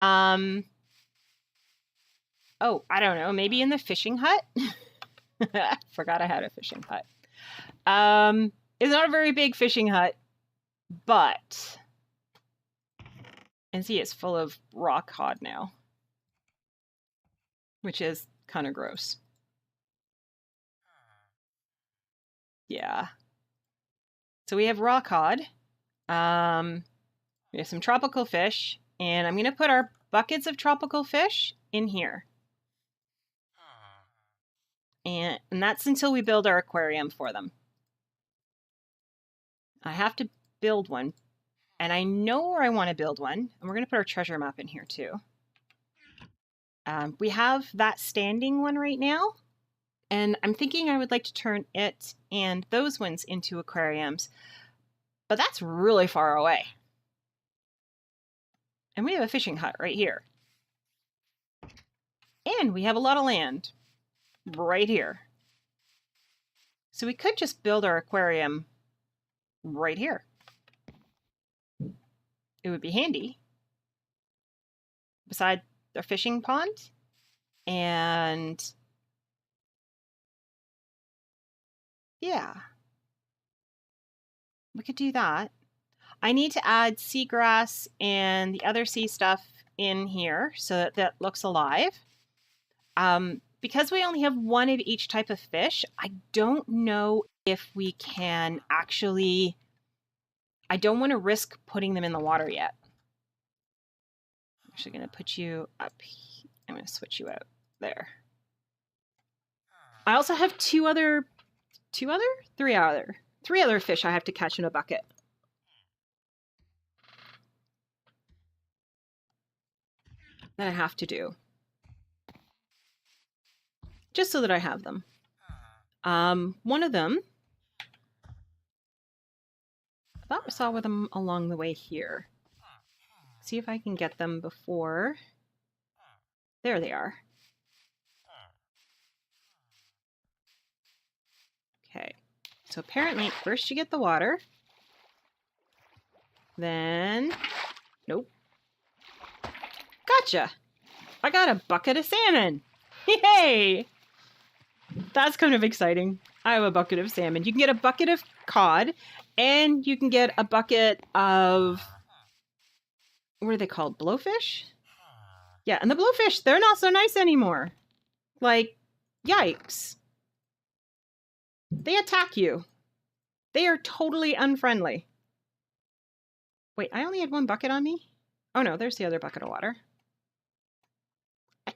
Oh, I don't know, maybe in the fishing hut? Forgot I had a fishing hut. It's not a very big fishing hut, but... And see, it's full of raw cod now, which is kind of gross. Yeah. So we have raw cod. We have some tropical fish, and I'm going to put our buckets of tropical fish in here. And that's until we build our aquarium for them. I have to build one, and I know where I want to build one, and we're going to put our treasure map in here too. We have that standing one right now, and I'm thinking I would like to turn it and those ones into aquariums, but that's really far away. And we have a fishing hut right here. And we have a lot of land right here. So we could just build our aquarium right here. It would be handy beside our fishing pond. And yeah, we could do that. I need to add seagrass and the other sea stuff in here so that that looks alive. Because we only have one of each type of fish, I don't know if we can actually... I don't want to risk putting them in the water yet. I'm actually going to put you up here. I'm going to switch you out there. I also have three other fish I have to catch in a bucket. That I have to do. Just so that I have them. One of them, I thought I saw with them along the way here. See if I can get them before. There they are. Okay, so apparently first you get the water. Then, nope. Gotcha! I got a bucket of salmon! Yay! That's kind of exciting. I have a bucket of salmon. You can get a bucket of cod, and you can get a bucket of... What are they called? Blowfish? Yeah, and the blowfish, they're not so nice anymore. Like, yikes. They attack you. They are totally unfriendly. Wait, I only had one bucket on me? Oh no, there's the other bucket of water. I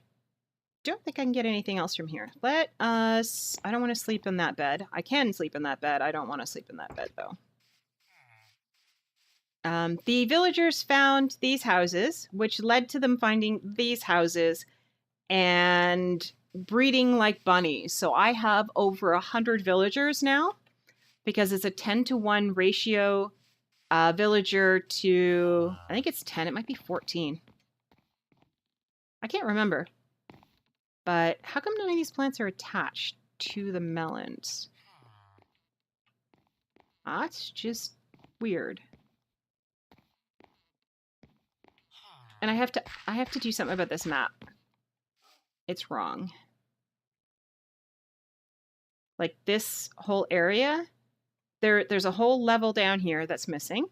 don't think I can get anything else from here. Let us... I don't want to sleep in that bed. I can sleep in that bed. I don't want to sleep in that bed, though. The villagers found these houses, which led to them finding these houses and breeding like bunnies. So I have over 100 villagers now because it's a 10-to-1 ratio villager to, I think it's 10, it might be 14. I can't remember. But how come none of these plants are attached to the melons? That's just weird. And I have to do something about this map. It's wrong. Like this whole area, there's a whole level down here that's missing.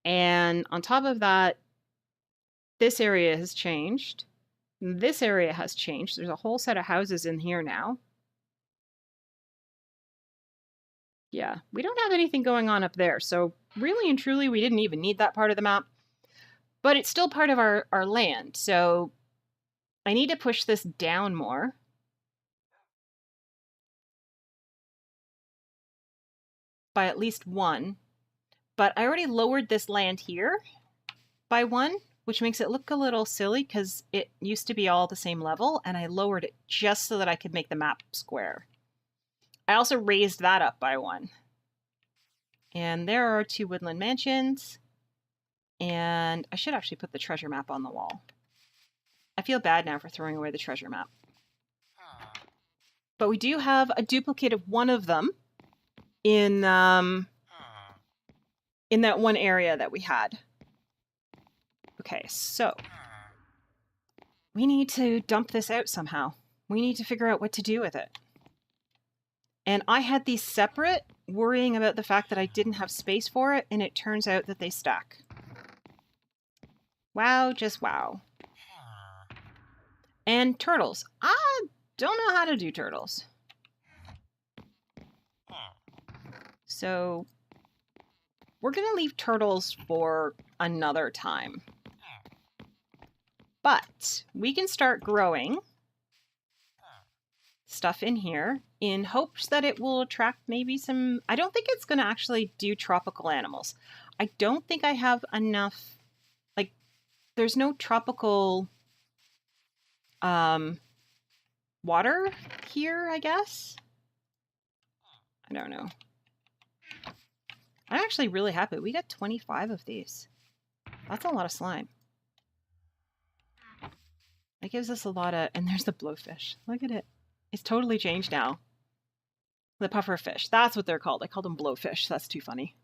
And on top of that, this area has changed. This area has changed. There's a whole set of houses in here now. Yeah, we don't have anything going on up there. So really and truly, we didn't even need that part of the map. But it's still part of our land. So I need to push this down more. By at least one. But I already lowered this land here by one, which makes it look a little silly because it used to be all the same level, and I lowered it just so that I could make the map square. I also raised that up by one. And there are 2 woodland mansions. And I should actually put the treasure map on the wall. I feel bad now for throwing away the treasure map. But we do have a duplicate of one of them in that one area that we had. Okay, so we need to dump this out somehow. We need to figure out what to do with it. And I had these separate, worrying about the fact that I didn't have space for it, and it turns out that they stack. Wow, just wow. And turtles. I don't know how to do turtles. So we're going to leave turtles for another time. But we can start growing stuff in here in hopes that it will attract maybe some... I don't think it's going to actually do tropical animals. I don't think I have enough... Like, there's no tropical water here, I guess? I don't know. I'm actually really happy. We got 25 of these. That's a lot of slime. That gives us a lot of... And there's the blowfish. Look at it. It's totally changed now. The puffer fish. That's what they're called. I called them blowfish. That's too funny.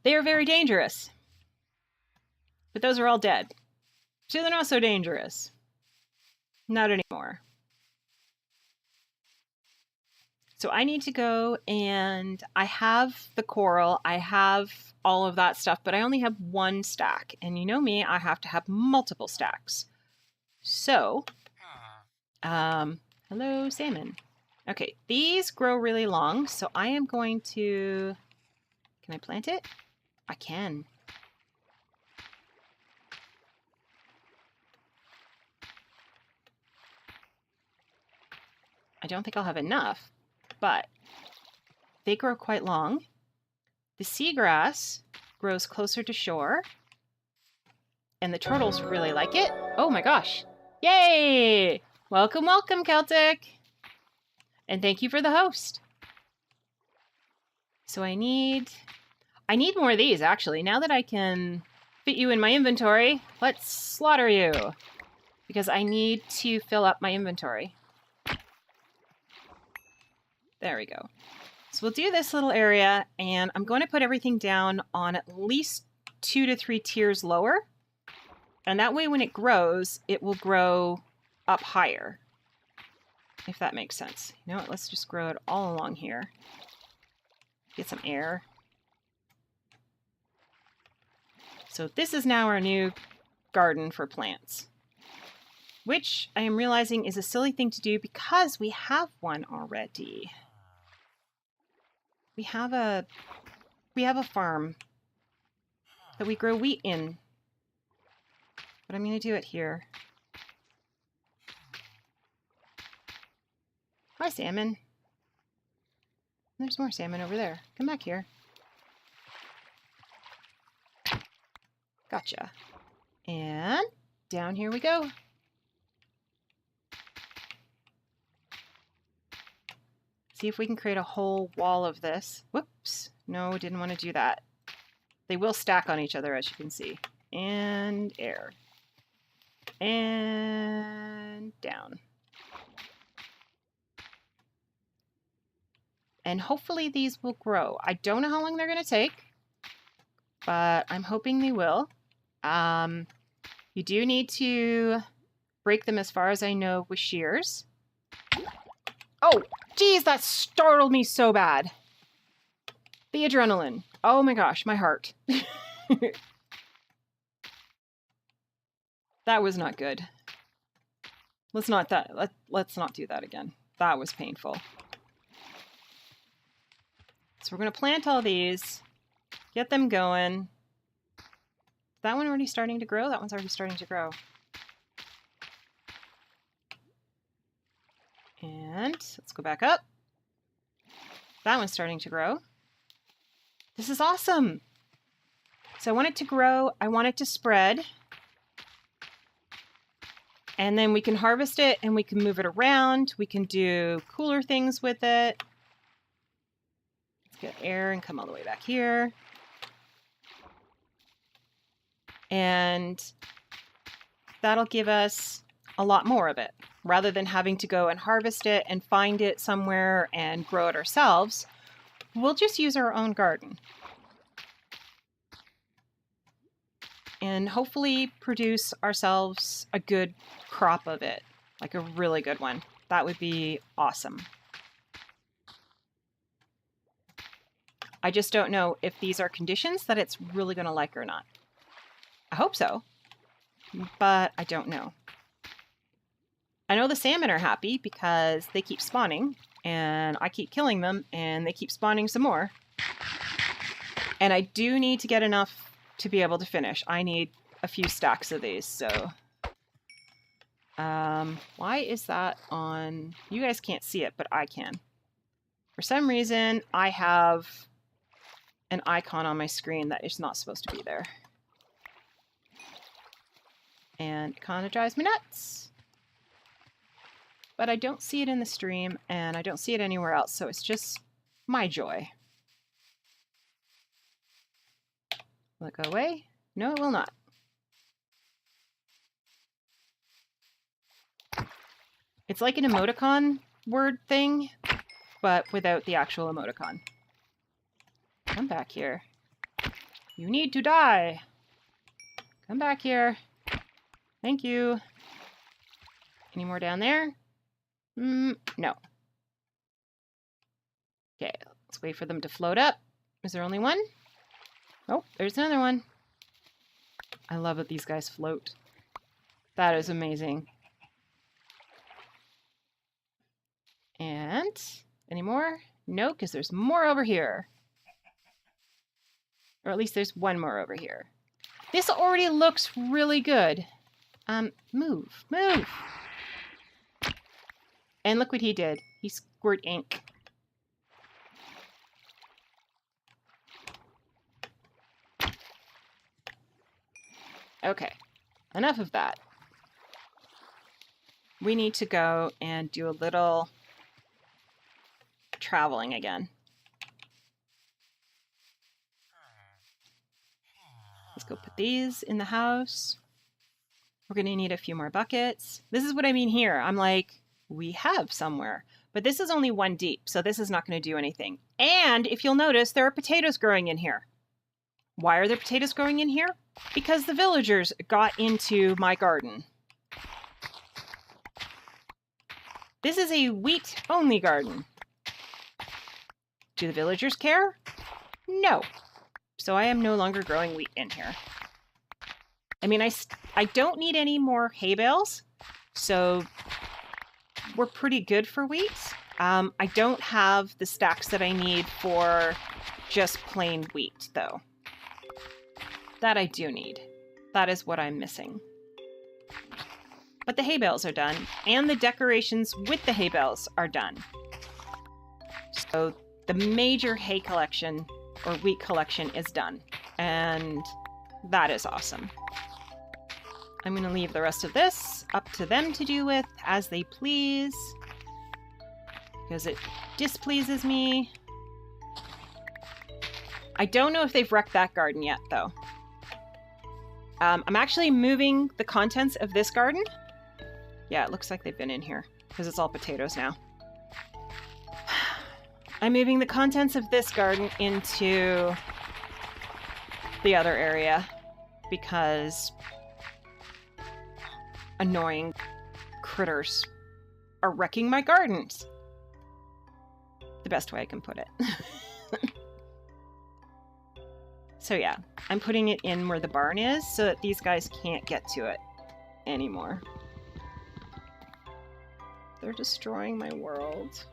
They are very dangerous. But those are all dead. So they're not so dangerous. Not anymore. So I need to go, and I have the coral, I have all of that stuff, but I only have one stack. And you know me, I have to have multiple stacks. So, hello, salmon. Okay, these grow really long, so I am going to... Can I plant it? I can. I don't think I'll have enough. But they grow quite long. The seagrass grows closer to shore. And the turtles really like it. Oh my gosh. Yay! Welcome, welcome, Celtic. And thank you for the host. So I need more of these, actually. Now that I can fit you in my inventory, let's slaughter you. Because I need to fill up my inventory. There we go. So we'll do this little area, and I'm going to put everything down on at least 2 to 3 tiers lower. And that way when it grows, it will grow up higher. If that makes sense. You know what? Let's just grow it all along here. Get some air. So this is now our new garden for plants. Which I am realizing is a silly thing to do because we have one already. We have a farm that we grow wheat in. But I'm going to do it here. Hi, salmon. There's more salmon over there. Come back here. Gotcha. And down here we go. See if we can create a whole wall of this. Whoops. No, didn't want to do that. They will stack on each other, as you can see. And air. And down. And hopefully these will grow. I don't know how long they're going to take, but I'm hoping they will. You do need to break them, as far as I know, with shears. Oh, geez, that startled me so bad. The adrenaline. Oh my gosh, my heart. That was not good. Let's not do that again. That was painful. So we're going to plant all these, get them going. Is that one already starting to grow? That one's already starting to grow. And let's go back up. That one's starting to grow. This is awesome. So I want it to grow. I want it to spread. And then we can harvest it and we can move it around. We can do cooler things with it. Let's get air and come all the way back here. And that'll give us a lot more of it. Rather than having to go and harvest it and find it somewhere and grow it ourselves, we'll just use our own garden. and hopefully produce ourselves a good crop of it, like a really good one. That would be awesome. I just don't know if these are conditions that it's really going to like or not. I hope so, but I don't know. I know the salmon are happy because they keep spawning, and I keep killing them, and they keep spawning some more. And I do need to get enough to be able to finish. I need a few stacks of these, so... why is that on... You guys can't see it, but I can. For some reason, I have an icon on my screen that is not supposed to be there. And it kind of drives me nuts. But I don't see it in the stream, and I don't see it anywhere else, so it's just my joy. Will it go away? No, it will not. It's like an emoticon word thing, but without the actual emoticon. Come back here. You need to die. Come back here. Thank you. Any more down there? No. Okay, let's wait for them to float up. Is there only one? Oh, there's another one. I love that these guys float. That is amazing. And any more? No, because there's more over here. Or at least there's one more over here. This already looks really good. Move. And look what he did. He squirted ink. Okay, enough of that. We need to go and do a little traveling again. Let's go put these in the house. We're going to need a few more buckets. This is what I mean here. I'm like, we have somewhere. But this is only 1 deep, so this is not going to do anything. And if you'll notice, there are potatoes growing in here. Why are there potatoes growing in here? Because the villagers got into my garden. This is a wheat-only garden. Do the villagers care? No. So I am no longer growing wheat in here. I mean, I don't need any more hay bales, so we're pretty good for wheat. I don't have the stacks that I need for just plain wheat, though. That I do need. That is what I'm missing. But the hay bales are done, and the decorations with the hay bales are done. So the major hay collection, or wheat collection, is done. And that is awesome. I'm going to leave the rest of this up to them to do with as they please. Because it displeases me. I don't know if they've wrecked that garden yet, though. I'm actually moving the contents of this garden. Yeah, it looks like they've been in here, because it's all potatoes now. I'm moving the contents of this garden into the other area, because annoying critters are wrecking my gardens. The best way I can put it. So yeah, I'm putting it in where the barn is so that these guys can't get to it anymore. They're destroying my world.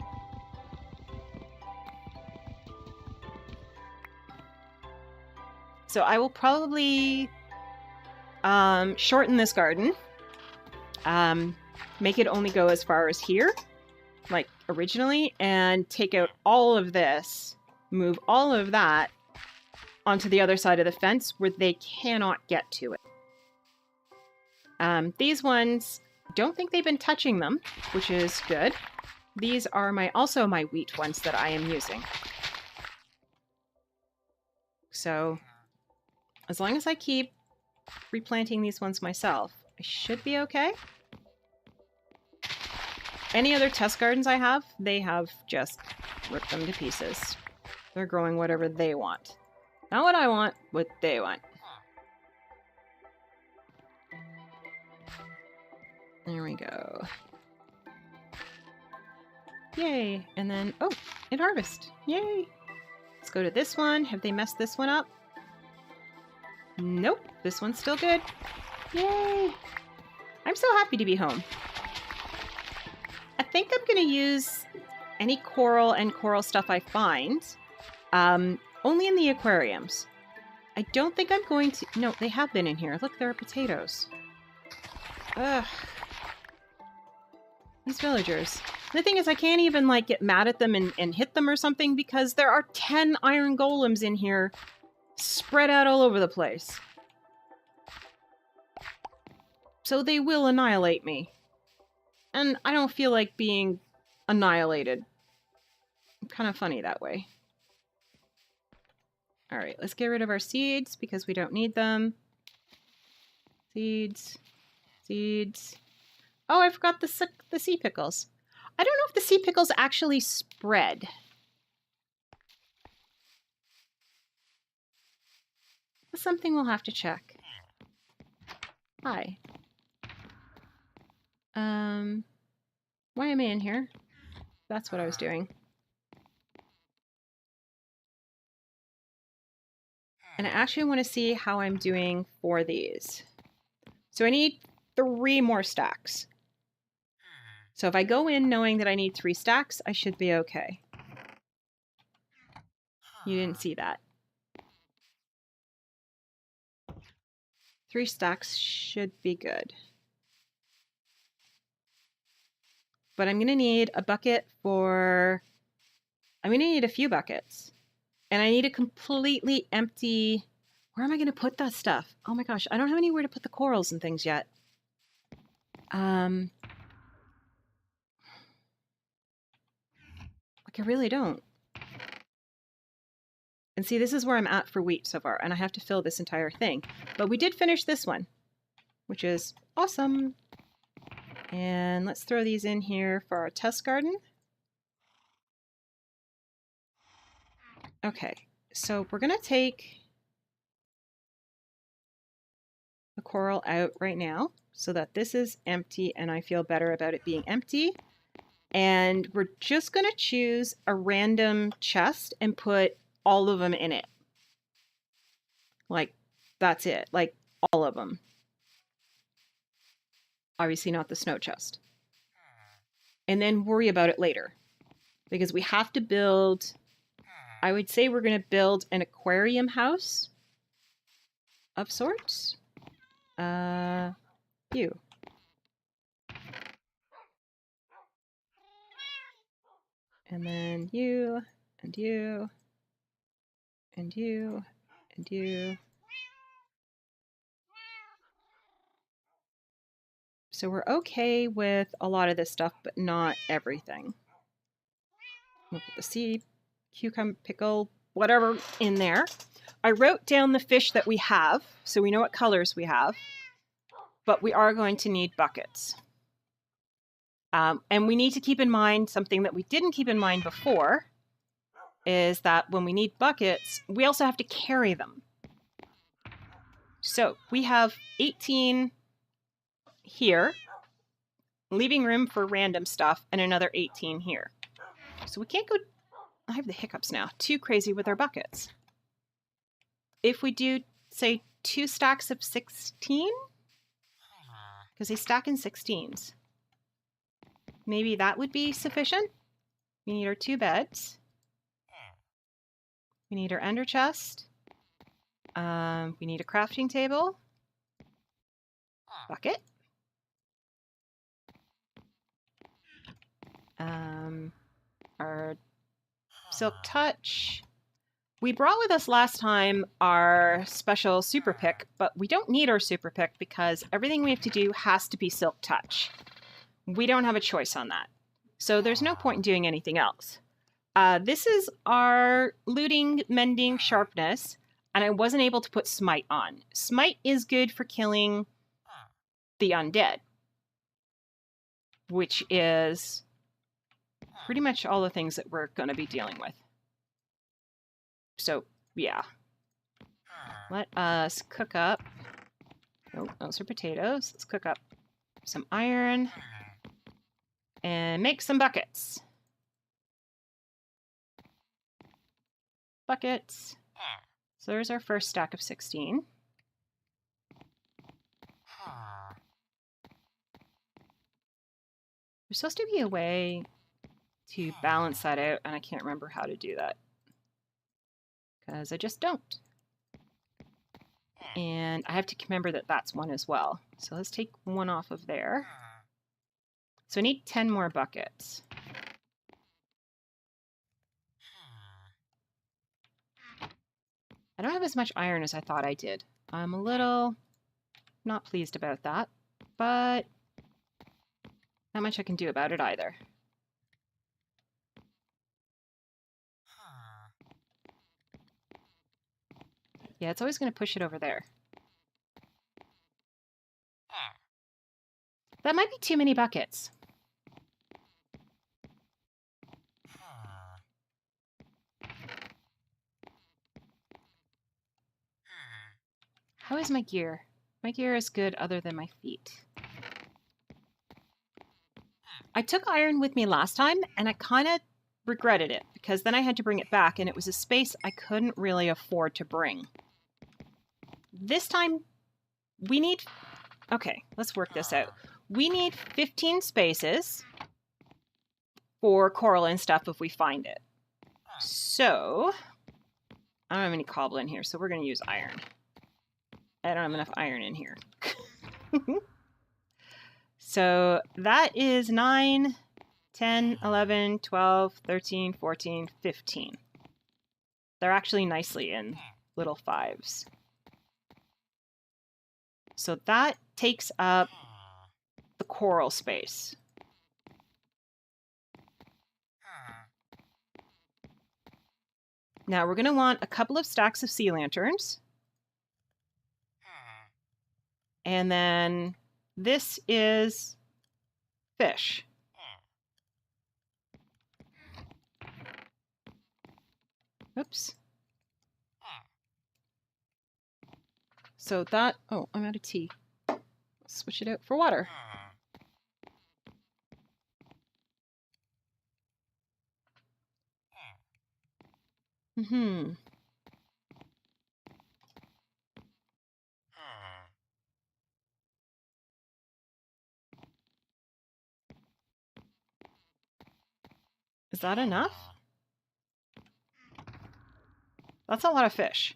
So I will probably shorten this garden. Make it only go as far as here, like originally, and take out all of this, move all of that onto the other side of the fence where they cannot get to it. These ones, don't think they've been touching them, which is good. These are also my wheat ones that I am using. So as long as I keep replanting these ones myself, I should be okay. Any other test gardens I have, they have just ripped them to pieces. They're growing whatever they want. Not what I want, what they want. There we go. Yay. And then, oh, it harvest. Yay. Let's go to this one. Have they messed this one up? Nope. This one's still good. Yay. I'm so happy to be home. I think I'm going to use any coral and coral stuff I find. Only in the aquariums. I don't think I'm going to... No, they have been in here. Look, there are potatoes. Ugh. These villagers. The thing is, I can't even, like, get mad at them and hit them or something because there are 10 iron golems in here spread out all over the place. So they will annihilate me. And I don't feel like being annihilated. I'm kind of funny that way. Alright, let's get rid of our seeds because we don't need them. Seeds. Seeds. Oh, I forgot the sea pickles. I don't know if the sea pickles actually spread. That's something we'll have to check. Hi. Why am I in here? That's what I was doing. And I actually want to see how I'm doing for these. So I need 3 more stacks. So if I go in knowing that I need 3 stacks, I should be okay. You didn't see that. 3 stacks should be good. But I'm going to need a bucket for... I'm going to need a few buckets. And I need a completely empty... Where am I going to put that stuff? Oh my gosh, I don't have anywhere to put the corals and things yet. Like, I really don't. And see, this is where I'm at for wheat so far, and I have to fill this entire thing. But we did finish this one, which is awesome. And let's throw these in here for our test garden. Okay, so we're going to take the coral out right now so that this is empty and I feel better about it being empty. And we're just going to choose a random chest and put all of them in it. Like, that's it. Like, all of them. Obviously not the snow chest. And then worry about it later. Because we have to build... I would say we're going to build an aquarium house of sorts. You. And then you, and you, and you, and you. So we're okay with a lot of this stuff, but not everything. We'll put the sea, cucumber, pickle, whatever in there. I wrote down the fish that we have, so we know what colors we have, but we are going to need buckets. And we need to keep in mind something that we didn't keep in mind before, is that when we need buckets, we also have to carry them. So we have 18 here, leaving room for random stuff, and another 18 here. So we can't go, I have the hiccups now, too crazy with our buckets. If we do, say, 2 stacks of 16, because they stack in 16s, maybe that would be sufficient. We need our 2 beds. We need our ender chest. We need a crafting table. Bucket. Our silk touch. We brought with us last time our special super pick, but we don't need our super pick because everything we have to do has to be silk touch. We don't have a choice on that. So there's no point in doing anything else. This is our looting, mending, sharpness, and I wasn't able to put smite on. Smite is good for killing the undead, which is pretty much all the things that we're going to be dealing with. So, yeah. Let us cook up. Oh, those are potatoes. Let's cook up some iron and make some buckets. Buckets. So there's our first stack of 16. There's supposed to be a way to balance that out, and I can't remember how to do that. Because I just don't. And I have to remember that that's one as well. So let's take one off of there. So I need 10 more buckets. I don't have as much iron as I thought I did. I'm a little not pleased about that, but not much I can do about it either. Yeah, it's always going to push it over there. That might be too many buckets. How is my gear? My gear is good other than my feet. I took iron with me last time, and I kind of regretted it, because then I had to bring it back, and it was a space I couldn't really afford to bring. This time, we need... Okay, let's work this out. We need 15 spaces for coral and stuff if we find it. So, I don't have any cobble in here, so we're going to use iron. I don't have enough iron in here. So that is 9, 10, 11, 12, 13, 14, 15. They're actually nicely in little fives. So that takes up the coral space. Now we're going to want a couple of stacks of sea lanterns. And then this is fish. Oops. So that, oh, I'm out of tea. Switch it out for water. Is that enough? That's a lot of fish.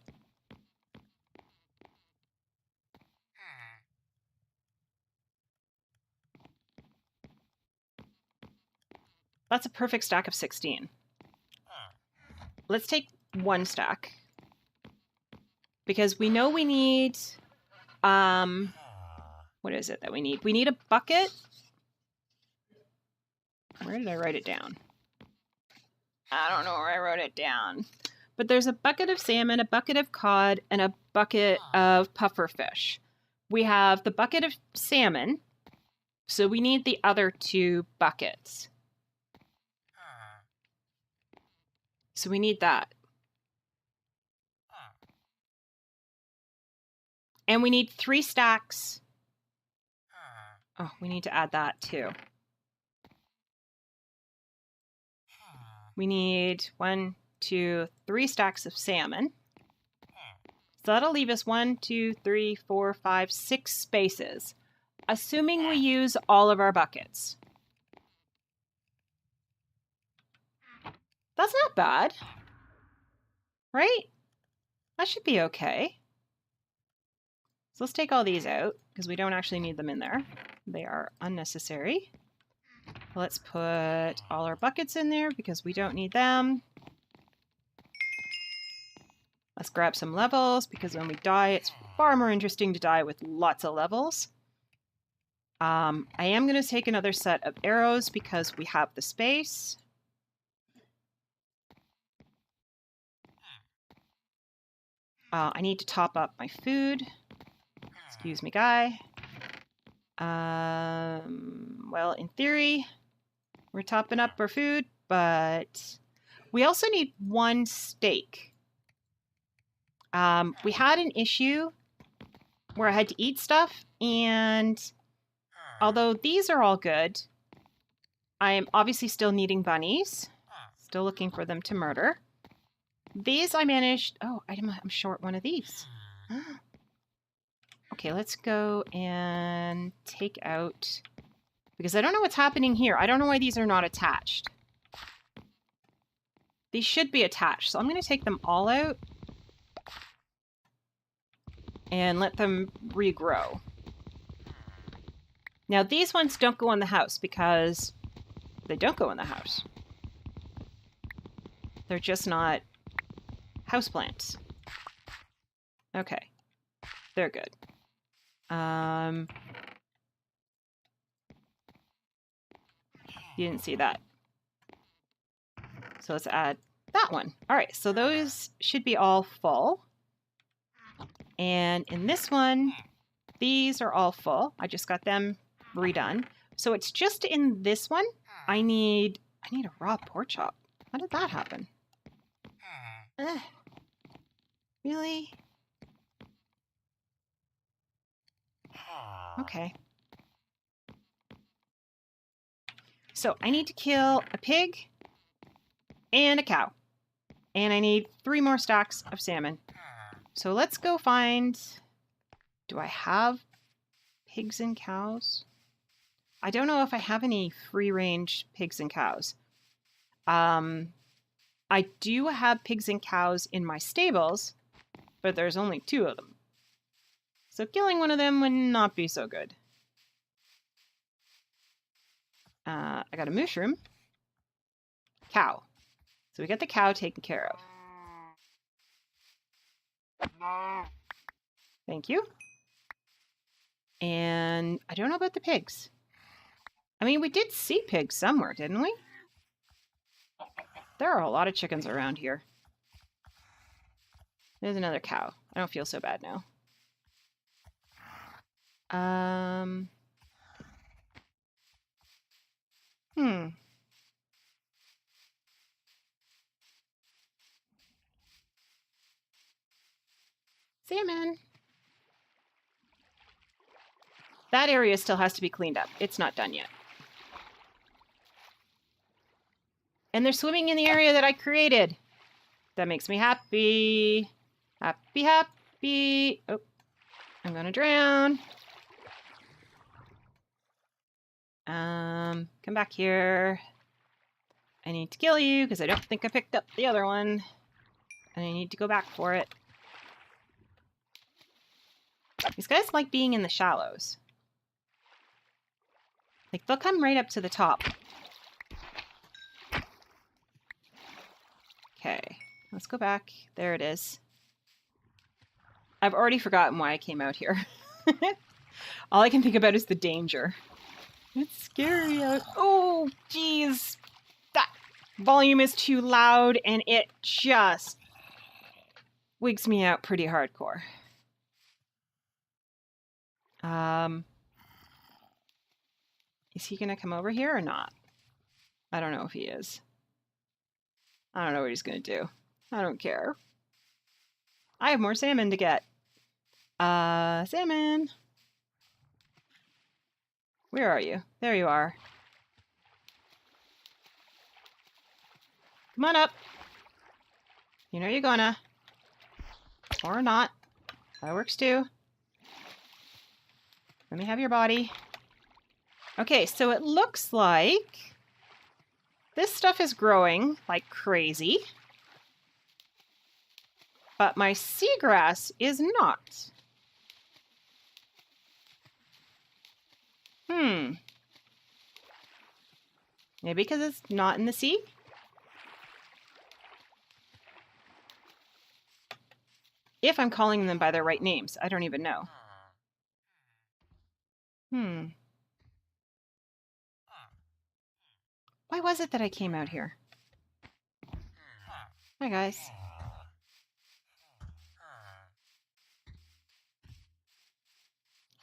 That's a perfect stack of 16. Let's take one stack. Because we know we need... what is it that we need? We need a bucket. Where did I write it down? I don't know where I wrote it down. But there's a bucket of salmon, a bucket of cod, and a bucket of pufferfish. We have the bucket of salmon, so we need the other 2 buckets. So we need that. And we need 3 stacks. Oh, we need to add that too. We need 1, 2, 3 stacks of salmon. So that'll leave us 1, 2, 3, 4, 5, 6 spaces, assuming we use all of our buckets. That's not bad, right? That should be okay. So let's take all these out because we don't actually need them in there. They are unnecessary. Let's put all our buckets in there because we don't need them. Let's grab some levels because when we die, it's far more interesting to die with lots of levels. I am going to take another set of arrows because we have the space. I need to top up my food. Excuse me, guy. Well, in theory, we're topping up our food, but we also need 1 steak. We had an issue where I had to eat stuff, and although these are all good, I am obviously still needing bunnies. Still looking for them to murder. These I managed... Oh, I'm short one of these. Okay, let's go and take out... Because I don't know what's happening here. I don't know why these are not attached. These should be attached. So I'm going to take them all out and let them regrow. Now, these ones don't go in the house because they don't go in the house. They're just not houseplants. Okay. They're good. You didn't see that. So let's add that one. All right, so those should be all full. And in this one, these are all full. I just got them redone. So it's just in this one, I need a raw pork chop. How did that happen? Really? Okay. So I need to kill a pig and a cow. And I need 3 more stacks of salmon. So let's go find... Do I have pigs and cows? I don't know if I have any free-range pigs and cows. I do have pigs and cows in my stables, but there's only 2 of them. So killing one of them would not be so good. I got a mushroom. Cow. So we got the cow taken care of. Thank you. And I don't know about the pigs. I mean, we did see pigs somewhere, didn't we? There are a lot of chickens around here. There's another cow. I don't feel so bad now. Salmon. That area still has to be cleaned up. It's not done yet. And they're swimming in the area that I created. That makes me happy. Happy, happy. Oh, I'm gonna drown. Come back here. I need to kill you because I don't think I picked up the other one. And I need to go back for it. These guys like being in the shallows. Like, they'll come right up to the top. Okay, let's go back. There it is. I've already forgotten why I came out here. All I can think about is the danger. It's scary out. Oh, geez. That volume is too loud and it just wigs me out pretty hardcore. Is he gonna come over here or not? I don't know if he is. I don't know what he's gonna do. I don't care. I have more salmon to get. Salmon. Where are you? There you are. Come on up. You know you're gonna. Or not. That works too. Let me have your body. Okay, so it looks like this stuff is growing like crazy. But my seagrass is not. Maybe because it's not in the sea? If I'm calling them by their right names, I don't even know. Why was it that I came out here? Hi, guys.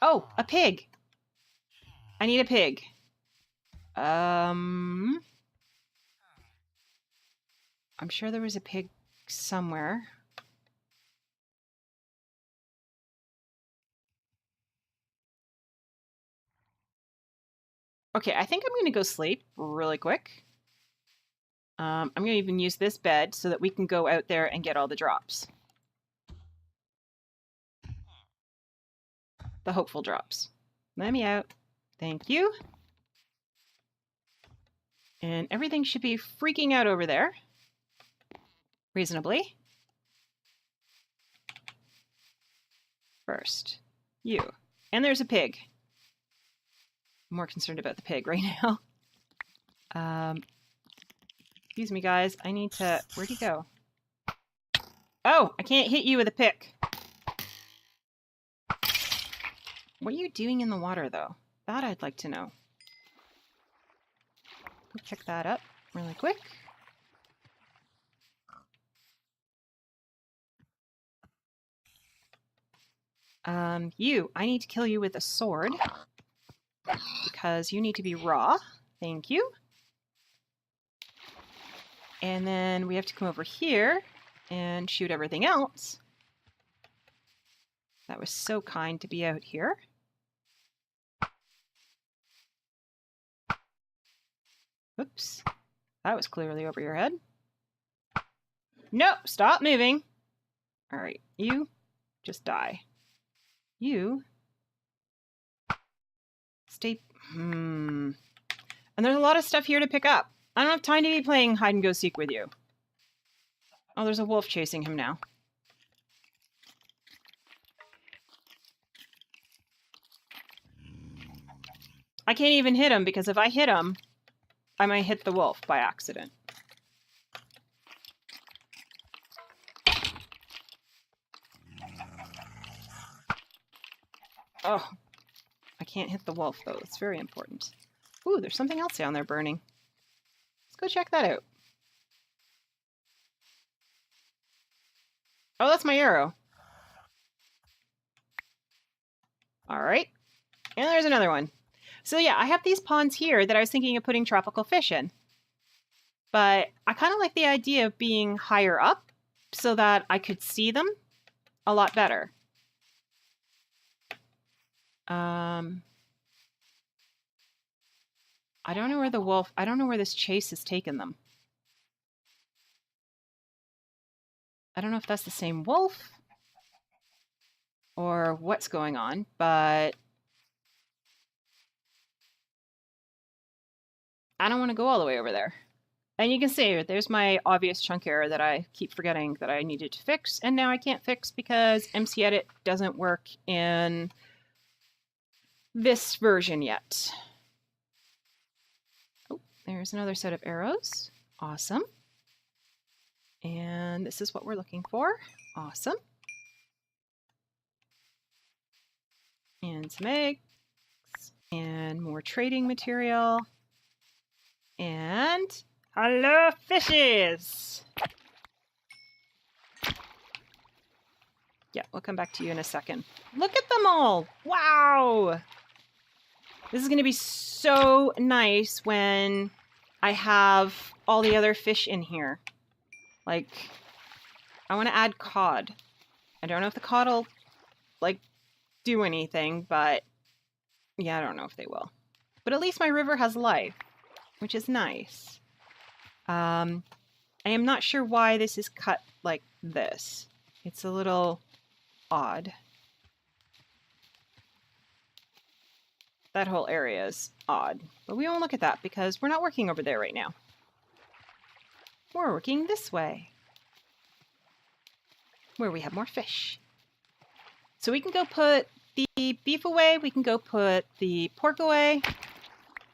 Oh, a pig. I need a pig. I'm sure there was a pig somewhere. Okay, I think I'm going to go sleep really quick. I'm going to even use this bed so that we can go out there and get all the drops. The hopeful drops. Let me out. Thank you. And everything should be freaking out over there. Reasonably. First, you. And there's a pig. I'm more concerned about the pig right now. Excuse me, guys. I need to... Where'd he go? Oh, I can't hit you with a pick. What are you doing in the water, though? That I'd like to know. Go pick that up really quick. I need to kill you with a sword. Because you need to be raw. Thank you. And then we have to come over here and shoot everything else. That was so kind to be out here. Oops. That was clearly over your head. No, stop moving. All right, you just die. You stay. And there's a lot of stuff here to pick up. I don't have time to be playing hide and go seek with you. Oh, there's a wolf chasing him now. I can't even hit him because if I hit him, I might hit the wolf by accident. Oh, I can't hit the wolf though. It's very important. Ooh, there's something else down there burning. Let's go check that out. Oh, that's my arrow. All right. And there's another one. So yeah, I have these ponds here that I was thinking of putting tropical fish in. But I kind of like the idea of being higher up so that I could see them a lot better. I don't know where the wolf, I don't know where this chase has taken them. I don't know if that's the same wolf or what's going on, but I don't want to go all the way over there. And you can see there's my obvious chunk error that I keep forgetting that I needed to fix, and now I can't fix because MC Edit doesn't work in this version yet. Oh, there's another set of arrows. Awesome. And this is what we're looking for. Awesome. And some eggs. And more trading material. And hello, fishes! Yeah, we'll come back to you in a second. Look at them all! Wow! This is going to be so nice when I have all the other fish in here. Like, I want to add cod. I don't know if the cod will, like, do anything, but yeah, I don't know if they will. But at least my river has life, which is nice. I am not sure why this is cut like this. It's a little odd. That whole area is odd, but we won't look at that because we're not working over there right now. We're working this way, where we have more fish. So we can go put the beef away, we can go put the pork away.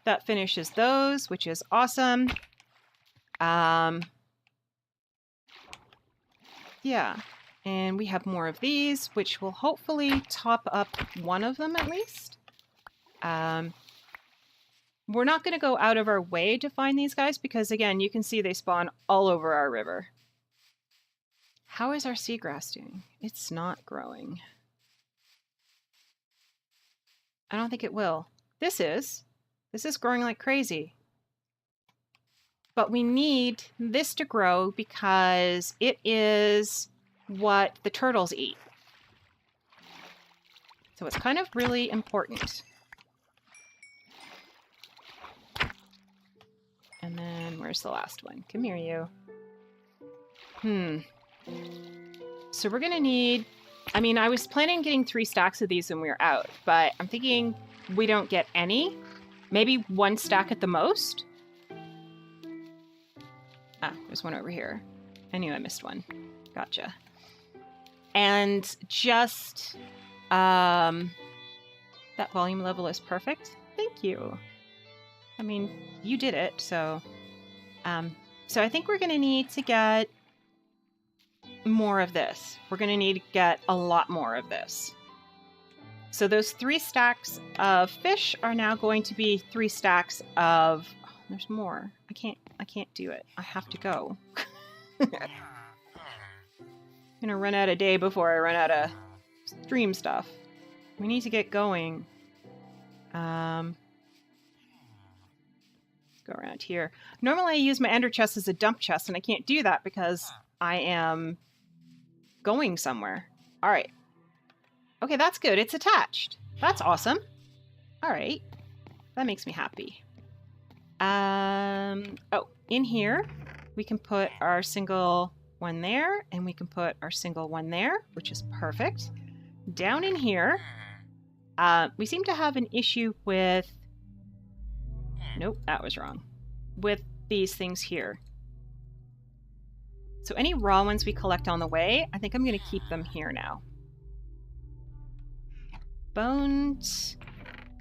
That finishes those, which is awesome. Yeah, and we have more of these, which will hopefully top up one of them at least. We're not going to go out of our way to find these guys because, again, you can see they spawn all over our river. How is our seagrass doing? It's not growing. I don't think it will. This is growing like crazy. But we need this to grow because it is what the turtles eat. So it's kind of really important. Where's the last one? Come here, you. So we're gonna need... I mean, I was planning on getting 3 stacks of these when we were out, but I'm thinking we don't get any. Maybe 1 stack at the most? Ah, there's one over here. I knew I missed one. Gotcha. And just... that volume level is perfect. Thank you. I mean, you did it, so... so I think we're gonna need to get more of this. We're going to need to get a lot more of this. So those 3 stacks of fish are now going to be 3 stacks of... Oh, there's more. I can't do it. I have to go. I'm going to run out of day before I run out of stream stuff. We need to get going. Go around here. Normally I use my ender chest as a dump chest, and I can't do that because I am... going somewhere. All right. Okay, that's good. It's attached. That's awesome. All right. That makes me happy. Oh, in here, we can put our single one there, and we can put our single one there, which is perfect. Down in here, we seem to have an issue with... Nope, that was wrong. With these things here. So any raw ones we collect on the way, I think I'm going to keep them here now. Bones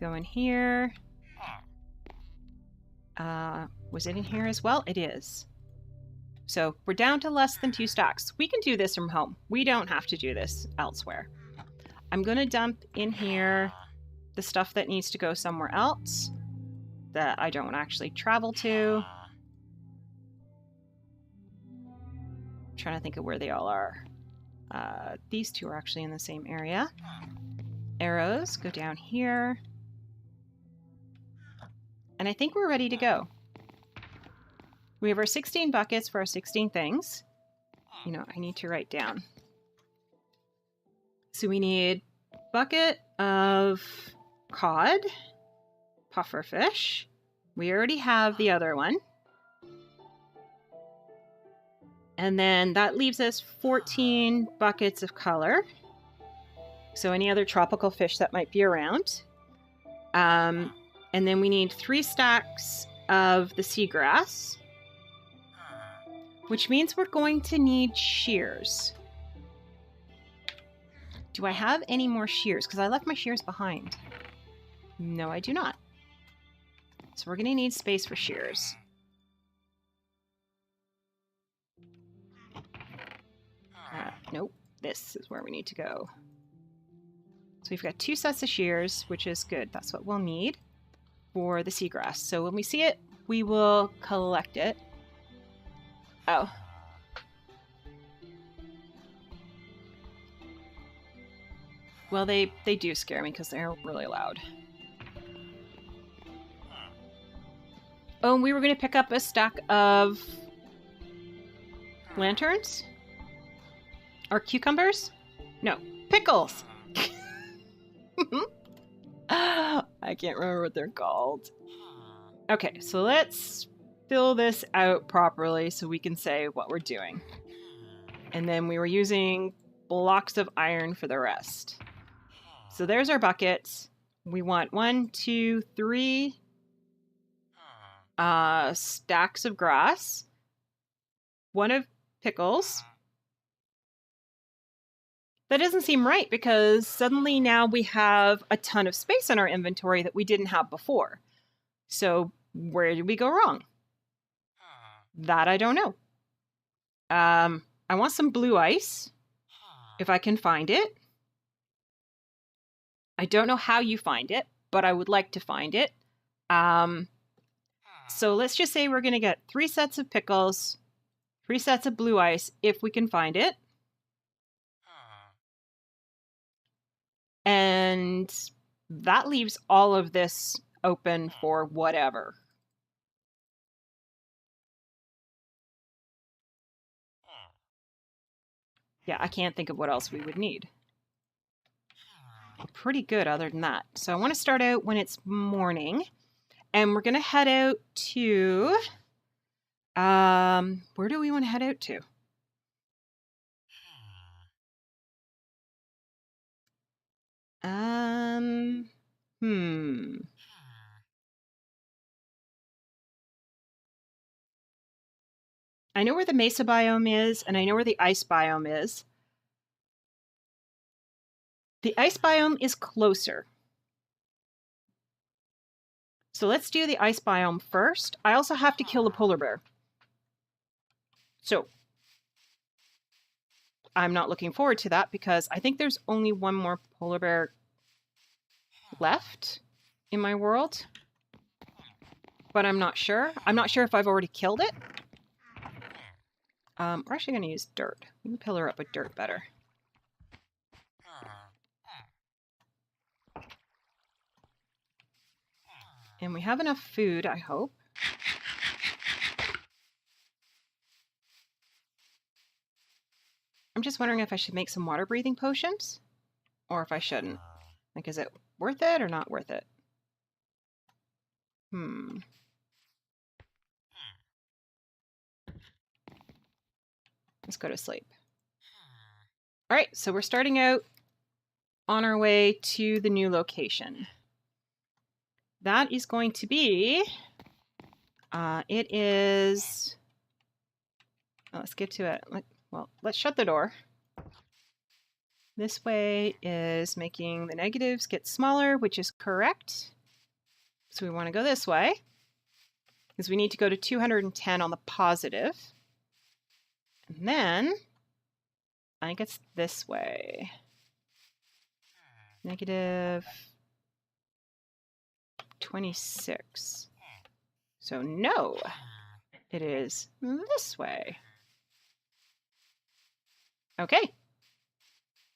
go in here. Was it in here as well? It is. So we're down to less than 2 stacks. We can do this from home. We don't have to do this elsewhere. I'm going to dump in here the stuff that needs to go somewhere else that I don't actually travel to. I'm trying to think of where they all are. These 2 are actually in the same area. Arrows go down here. And I think we're ready to go. We have our 16 buckets for our 16 things. You know, I need to write down. So we need bucket of cod, puffer fish. We already have the other one. And then that leaves us 14 buckets of color. So any other tropical fish that might be around. And then we need 3 stacks of the seagrass, which means we're going to need shears. Do I have any more shears? Because I left my shears behind. No, I do not. So we're going to need space for shears. Nope, this is where we need to go. So we've got 2 sets of shears, which is good. That's what we'll need for the seagrass. So when we see it, we will collect it. Oh. Well, they do scare me because they're really loud. Oh, and we were going to pick up a stack of lanterns? Or cucumbers? No, pickles! I can't remember what they're called. Okay, so let's fill this out properly so we can say what we're doing. And then we were using blocks of iron for the rest. So there's our buckets. We want 1, 2, 3 stacks of grass, 1 of pickles. That doesn't seem right because suddenly now we have a ton of space in our inventory that we didn't have before. So where did we go wrong? That I don't know. I want some blue ice, if I can find it. I don't know how you find it, but I would like to find it. So let's just say we're going to get 3 sets of pickles, 3 sets of blue ice, if we can find it. And that leaves all of this open for whatever. Yeah, I can't think of what else we would need. We're pretty good other than that. So I want to start out when it's morning. And we're going to head out to Where do we want to head out to? Hmm. I know where the mesa biome is, and I know where the ice biome is. The ice biome is closer. So let's do the ice biome first. I also have to kill the polar bear. So I'm not looking forward to that because I think there's only one more polar bear left in my world. But I'm not sure. I'm not sure if I've already killed it. We're actually going to use dirt. We can pillar up with dirt better. And we have enough food, I hope. I'm just wondering if I should make some water breathing potions or if I shouldn't. Like, is it worth it or not worth it? Let's go to sleep. All right, so we're starting out on our way to the new location. That is going to be, it is, let's get to it. Well, let's shut the door. This way is making the negatives get smaller, which is correct. So we want to go this way because we need to go to 210 on the positive. And then I think it's this way. Negative 26. So no, it is this way. Okay.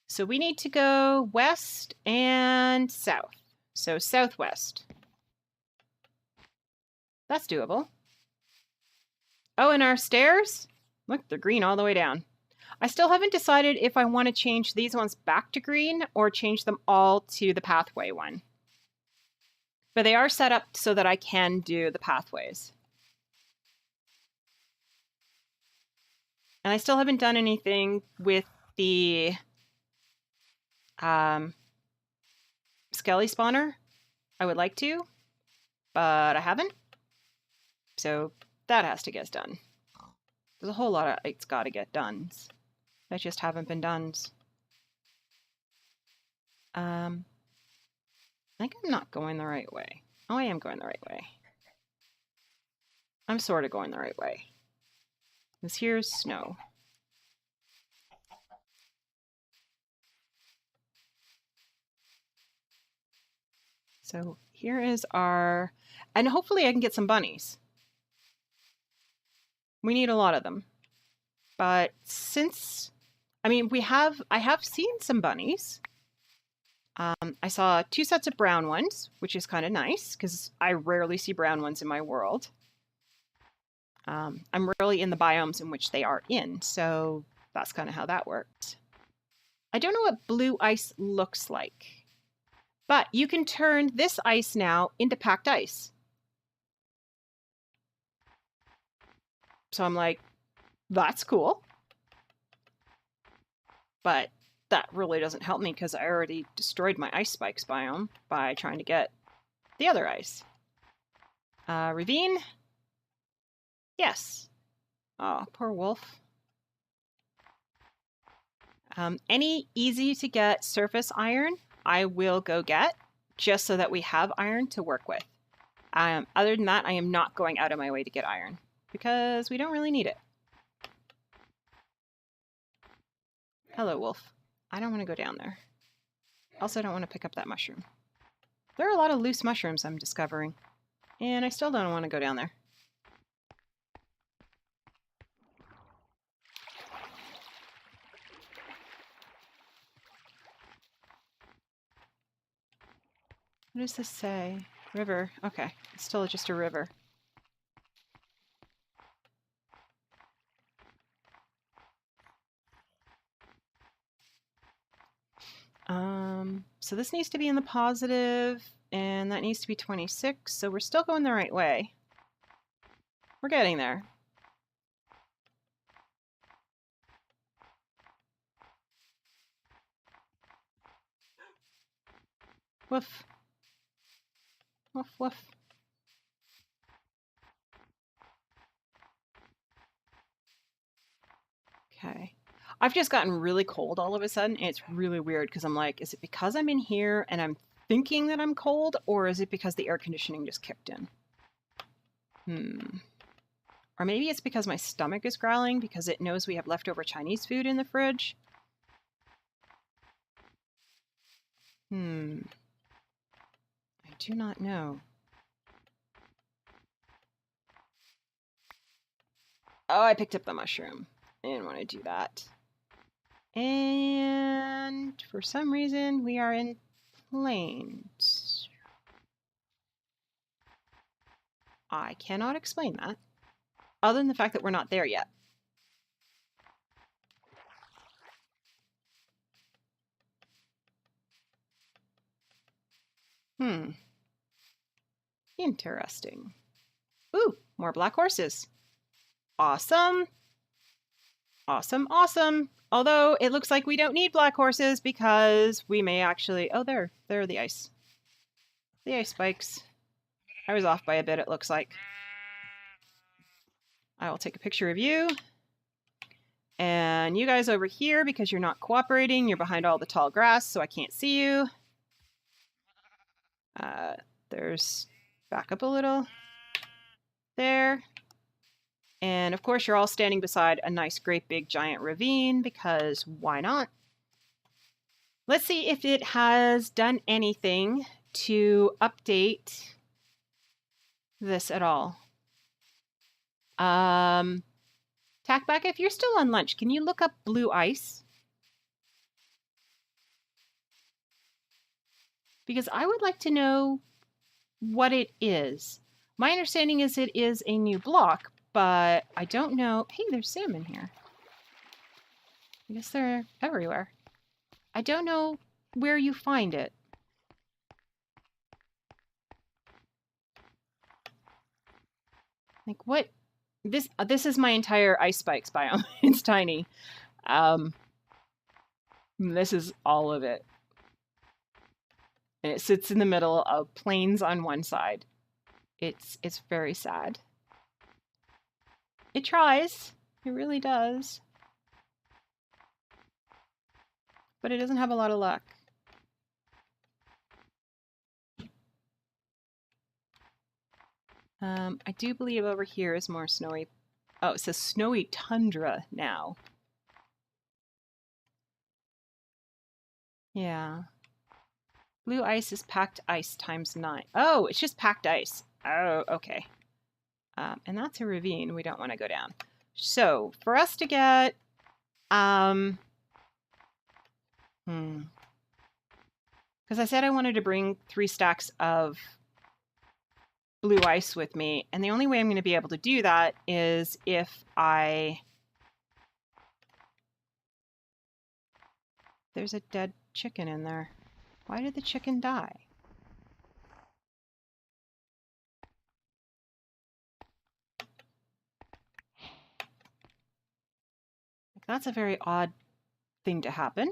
So we need to go west and south. So southwest. That's doable. Oh, and our stairs? Look, they're green all the way down. I still haven't decided if I want to change these ones back to green or change them all to the pathway one. But they are set up so that I can do the pathways. And I still haven't done anything with the Skelly spawner. I would like to, but I haven't. So that has to get done. There's a whole lot of it's got to get done that just haven't been done. I think I'm not going the right way. Oh, I am going the right way. I'm sort of going the right way. Because here's snow. So here is our, and hopefully I can get some bunnies. We need a lot of them. But since, I mean, I have seen some bunnies. I saw 2 sets of brown ones, which is kind of nice because I rarely see brown ones in my world. I'm rarely in the biomes in which they are in, so that's kind of how that works. I don't know what blue ice looks like, but you can turn this ice now into packed ice. So I'm like, that's cool. But that really doesn't help me because I already destroyed my ice spikes biome by trying to get the other ice. Ravine? Yes. Oh, poor wolf. Any easy to get surface iron, I will go get, just so that we have iron to work with. Other than that, I am not going out of my way to get iron, because we don't really need it. Hello, wolf. I don't want to go down there. Also, I don't want to pick up that mushroom. There are a lot of loose mushrooms I'm discovering, and I still don't want to go down there. What does this say? River. Okay, it's still just a river. So this needs to be in the positive, and that needs to be 26, so we're still going the right way. We're getting there. Woof. Woof, woof. Okay. I've just gotten really cold all of a sudden, and it's really weird because I'm like, is it because I'm in here and I'm thinking that I'm cold, or is it because the air conditioning just kicked in? Or maybe it's because my stomach is growling because it knows we have leftover Chinese food in the fridge. I do not know. Oh, I picked up the mushroom. I didn't want to do that. And for some reason, we are in plains. I cannot explain that, other than the fact that we're not there yet. Interesting. Ooh, more black horses. Awesome. Awesome, awesome. Although it looks like we don't need black horses because we may actually... Oh, there are the ice. The ice spikes. I was off by a bit, it looks like. I will take a picture of you. And you guys over here, because you're not cooperating, you're behind all the tall grass, so I can't see you. There's... Back up a little. There. And of course, you're all standing beside a nice, great, big, giant ravine, because why not? Let's see if it has done anything to update this at all. Tackback, if you're still on lunch, can you look up blue ice? Because I would like to know what it is. My understanding is it is a new block, but I don't know. Hey, there's salmon here. I guess they're everywhere. I don't know where you find it. Like what? This is my entire ice spikes biome. It's tiny. This is all of it. And it sits in the middle of plains on one side. It's very sad. It tries. It really does. But it doesn't have a lot of luck. I do believe over here is more snowy. Oh, it says snowy tundra now. Yeah. Blue ice is packed ice times 9. Oh, it's just packed ice. Oh, okay. And that's a ravine we don't want to go down. So, for us to get... Because I said I wanted to bring 3 stacks of blue ice with me, and the only way I'm going to be able to do that is if I... There's a dead chicken in there. Why did the chicken die? That's a very odd thing to happen.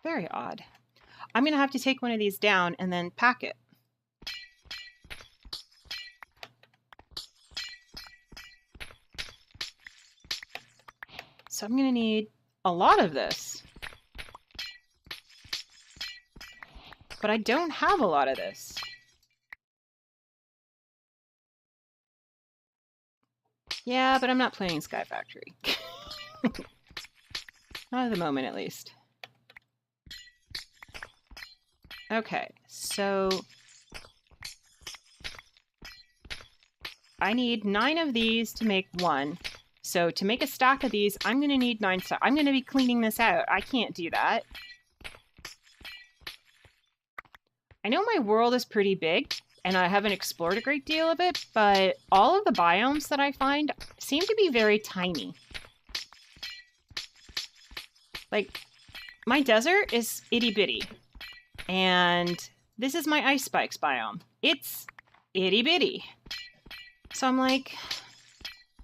Very odd. I'm going to have to take one of these down and then pack it. So I'm going to need a lot of this. But I don't have a lot of this. Yeah, but I'm not playing Sky Factory. Not at the moment, at least. Okay, so I need 9 of these to make 1. So to make a stack of these, I'm going to need 9 stacks. I'm going to be cleaning this out. I can't do that. I know my world is pretty big, and I haven't explored a great deal of it, but all of the biomes that I find seem to be very tiny. Like, my desert is itty-bitty. And this is my ice spikes biome. It's itty bitty. So I'm like,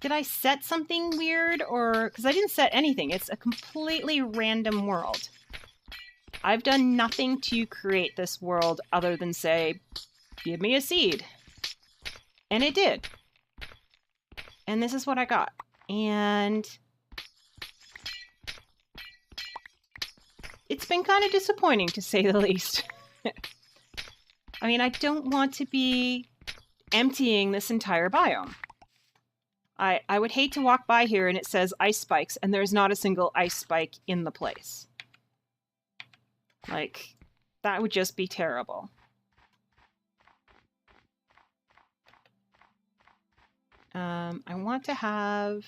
Did I set something weird or... Because I didn't set anything. It's a completely random world. I've done nothing to create this world other than say, give me a seed. And it did. And this is what I got. And it's been kind of disappointing, to say the least. I mean, I don't want to be emptying this entire biome. I would hate to walk by here and it says ice spikes and there's not a single ice spike in the place. Like, that would just be terrible. I want to have...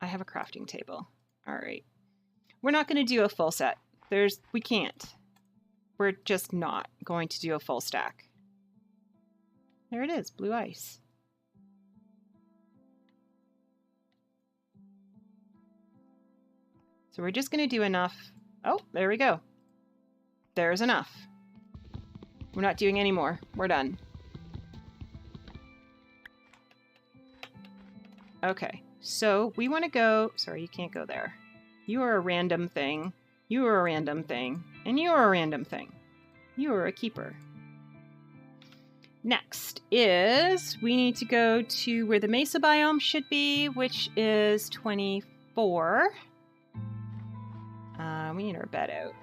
I have a crafting table. All right. We're not going to do a full set. We can't. We're just not going to do a full stack. There it is, blue ice. So we're just going to do enough. Oh, there we go. There's enough. We're not doing any more. We're done. Okay, so we want to go... Sorry, you can't go there. You are a random thing. You are a random thing. And you are a random thing. You are a keeper. Next is we need to go to where the mesa biome should be, which is 24. We need our bed out.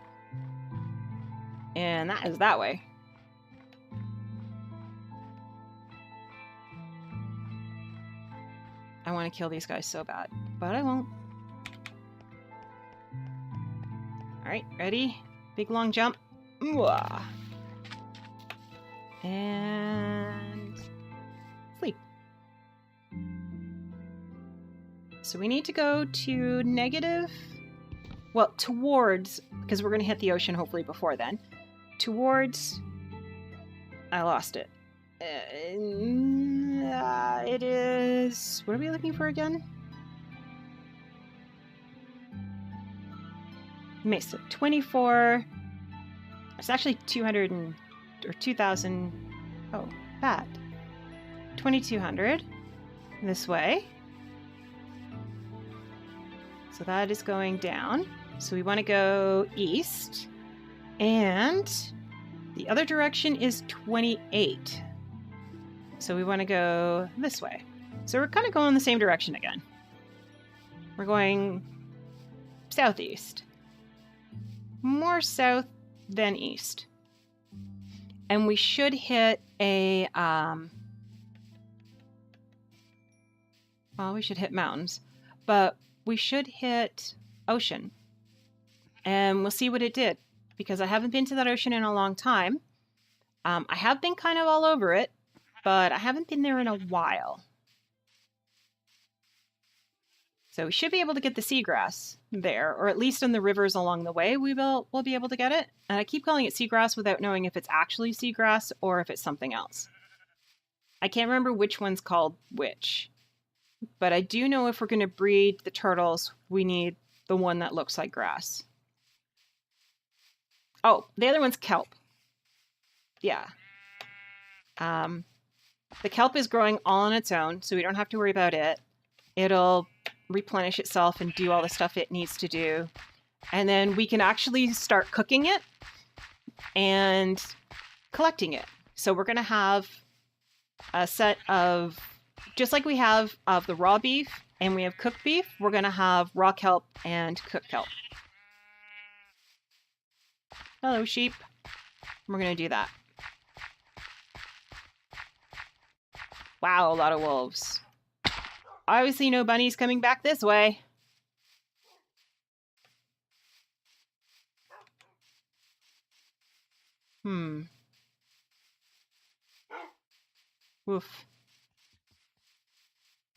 And that is that way. I want to kill these guys so bad, but I won't. Alright, ready? Big long jump. Mwah. And sleep. So we need to go to negative... Well, towards, because we're going to hit the ocean hopefully before then. Towards... I lost it. It is... What are we looking for again? Mesa. 24... It's actually 200 and... Or 2,000... Oh, bad. 2,200. This way. So that is going down. So we want to go east. And the other direction is 28. So we want to go this way. So we're kind of going the same direction again. We're going southeast. More south than east. And we should hit a... Well, we should hit mountains. But we should hit ocean. And we'll see what it did. Because I haven't been to that ocean in a long time. I have been kind of all over it. But I haven't been there in a while. So we should be able to get the seagrass there, or at least in the rivers along the way, we'll be able to get it. And I keep calling it seagrass without knowing if it's actually seagrass or if it's something else. I can't remember which one's called which. But I do know if we're going to breed the turtles, we need the one that looks like grass. Oh, the other one's kelp. Yeah. The kelp is growing all on its own, so we don't have to worry about it. It'll replenish itself and do all the stuff it needs to do. And then we can actually start cooking it and collecting it. So we're going to have a set of, just like we have of the raw beef and we have cooked beef, we're going to have raw kelp and cooked kelp. Hello, sheep. We're going to do that. Wow, a lot of wolves. Obviously no bunnies coming back this way. Woof.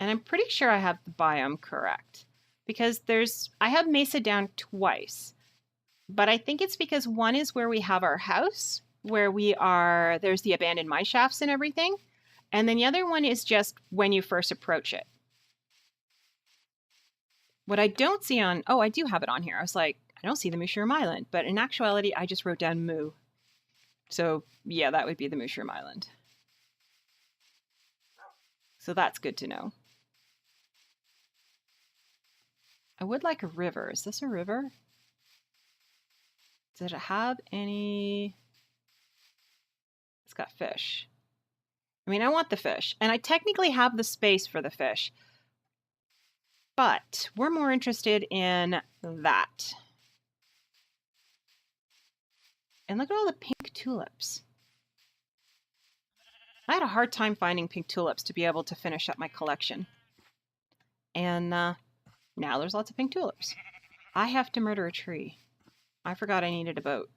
And I'm pretty sure I have the biome correct. Because I have Mesa down twice. But I think it's because one is where we have our house, where there's the abandoned mine shafts and everything. And then the other one is just when you first approach it. What I don't see on... Oh, I do have it on here. I was like, I don't see the Mushroom Island. But in actuality, I just wrote down Moo. So, yeah, that would be the Mushroom Island. So that's good to know. I would like a river. Is this a river? Does it have any? It's got fish. I mean, I want the fish, and I technically have the space for the fish, but we're more interested in that. And look at all the pink tulips. I had a hard time finding pink tulips to be able to finish up my collection. And now there's lots of pink tulips. I have to murder a tree. I forgot I needed a boat.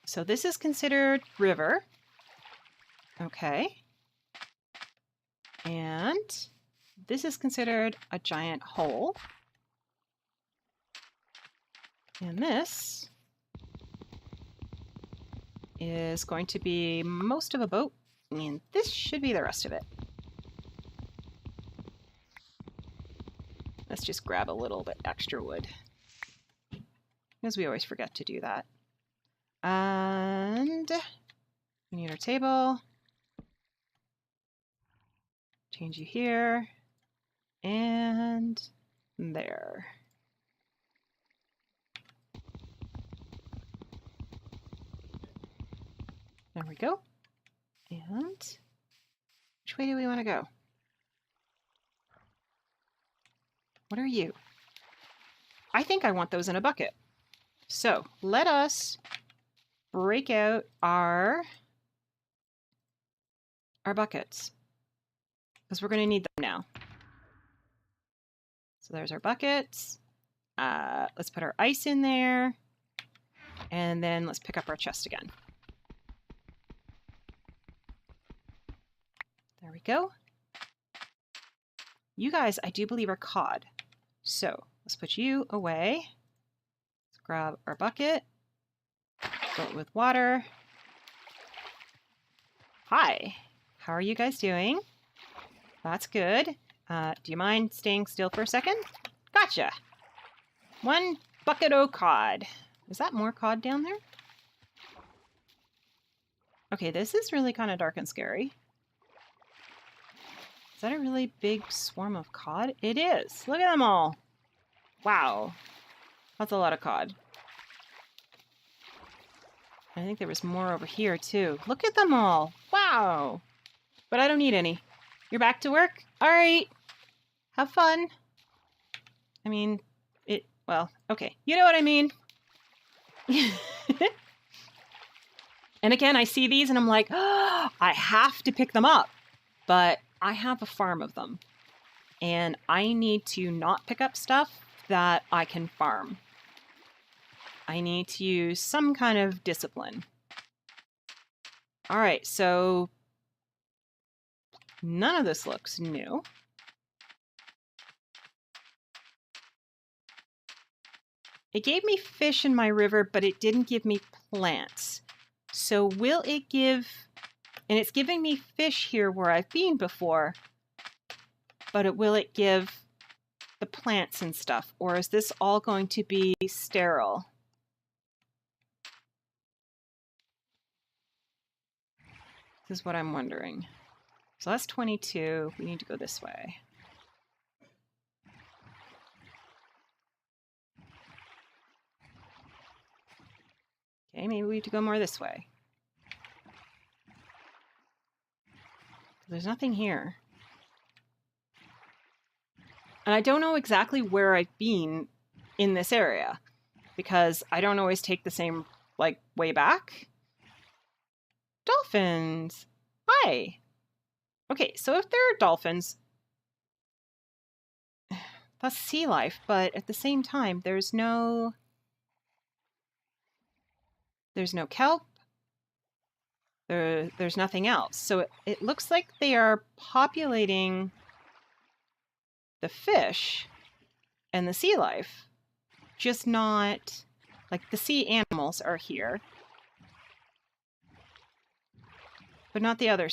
So this is considered river. Okay. And this is considered a giant hole. And this is going to be most of a boat. And this should be the rest of it. Let's just grab a little bit extra wood, because we always forget to do that. And we need our table. Change you here and there. There we go. And which way do we want to go? What are you? I think I want those in a bucket. So let us break out our buckets, because we're going to need them now. So there's our buckets. Let's put our ice in there. And then let's pick up our chest again. There we go. You guys, I do believe, are cod. So let's put you away. Let's grab our bucket. Fill it with water. Hi. How are you guys doing? That's good. Do you mind staying still for a second? Gotcha. 1 bucket o' cod. Is that more cod down there? Okay, this is really kind of dark and scary. Is that a really big swarm of cod? It is. Look at them all. Wow. That's a lot of cod. I think there was more over here too. Look at them all. Wow. But I don't need any. You're back to work? All right. Have fun. I mean, well, okay. You know what I mean. And again, I see these and I'm like, oh, I have to pick them up. But I have a farm of them. And I need to not pick up stuff that I can farm. I need to use some kind of discipline. All right, so none of this looks new. It gave me fish in my river, but it didn't give me plants. So will it give, and it's giving me fish here where I've been before, but will it give the plants and stuff? Or is this all going to be sterile? This is what I'm wondering. So that's 22. We need to go this way. Okay, maybe we have to go more this way. There's nothing here. And I don't know exactly where I've been in this area, because I don't always take the same, way back. Dolphins! Hi! Okay, so if there are dolphins, that's sea life, but at the same time, there's no kelp. There's nothing else. So it looks like they are populating the fish and the sea life, just not, the sea animals are here, but not the others.